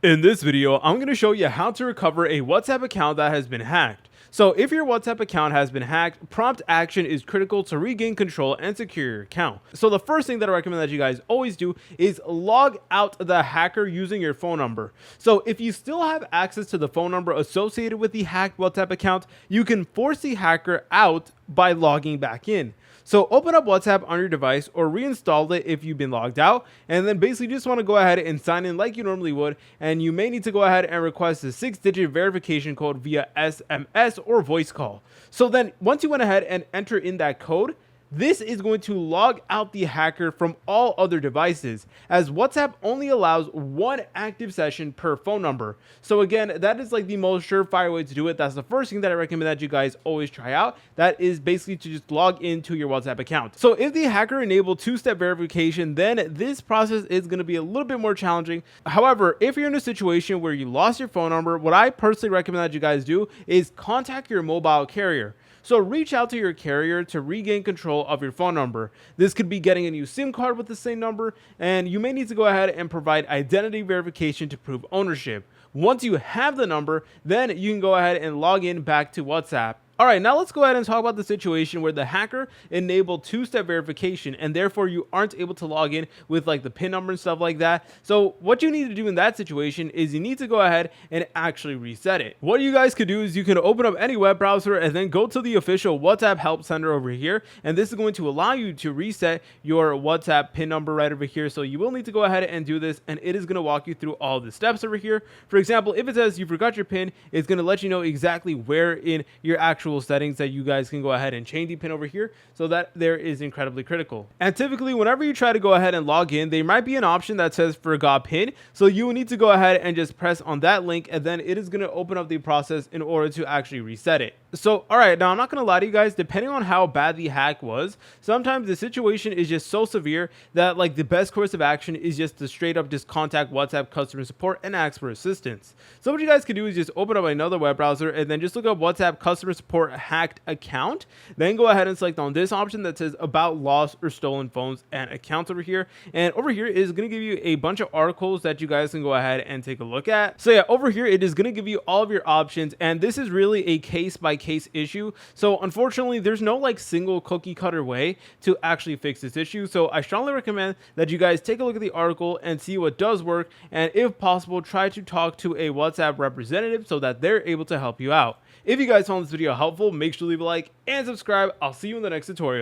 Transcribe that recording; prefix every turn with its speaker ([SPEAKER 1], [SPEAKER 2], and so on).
[SPEAKER 1] In this video, I'm going to show you how to recover a WhatsApp account that has been hacked. So if your WhatsApp account has been hacked, prompt action is critical to regain control and secure your account. So the first thing that I recommend that you guys always do is log out the hacker using your phone number. So if you still have access to the phone number associated with the hacked WhatsApp account, you can force the hacker out by logging back in. So open up WhatsApp on your device or reinstall it if you've been logged out, and then basically just want to go ahead and sign in like you normally would, and you may need to go ahead and request a 6-digit verification code via SMS or voice call. So then once you went ahead and enter in that code, this is going to log out the hacker from all other devices, as WhatsApp only allows one active session per phone number. So again, that is like the most surefire way to do it. That's the first thing that I recommend that you guys always try out. That is basically to just log into your WhatsApp account. So if the hacker enabled two-step verification, then this process is going to be a little bit more challenging. However, if you're in a situation where you lost your phone number, what I personally recommend that you guys do is contact your mobile carrier. So reach out to your carrier to regain control of your phone number. This could be getting a new SIM card with the same number, and you may need to go ahead and provide identity verification to prove ownership. Once you have the number, then you can go ahead and log in back to WhatsApp. All right, now let's go ahead and talk about the situation where the hacker enabled two-step verification and therefore you aren't able to log in with like the PIN number and stuff like that. So what you need to do in that situation is you need to go ahead and actually reset it. What you guys could do is you can open up any web browser and then go to the official WhatsApp help center over here. And this is going to allow you to reset your WhatsApp PIN number right over here. So you will need to go ahead and do this, and it is going to walk you through all the steps over here. For example, if it says you forgot your PIN, it's going to let you know exactly where in your actual settings that you guys can go ahead and change the PIN over here, so that there is incredibly critical. And typically whenever you try to go ahead and log in, there might be an option that says forgot PIN, so you will need to go ahead and just press on that link, and then it is going to open up the process in order to actually reset it. So all right, now I'm not going to lie to you guys, depending on how bad the hack was, sometimes the situation is just so severe that like the best course of action is just to straight up just contact WhatsApp customer support and ask for assistance. So what you guys can do is just open up another web browser and then just look up WhatsApp customer support hacked account, then go ahead and select on this option that says about lost or stolen phones and accounts over here, and over here is going to give you a bunch of articles that you guys can go ahead and take a look at. So yeah, over here it is going to give you all of your options, and this is really a case by case issue. So unfortunately there's no like single cookie cutter way to actually fix this issue, so I strongly recommend that you guys take a look at the article and see what does work, and if possible try to talk to a WhatsApp representative so that they're able to help you out. If you guys found this video helpful, make sure to leave a like and subscribe. I'll see you in the next tutorial.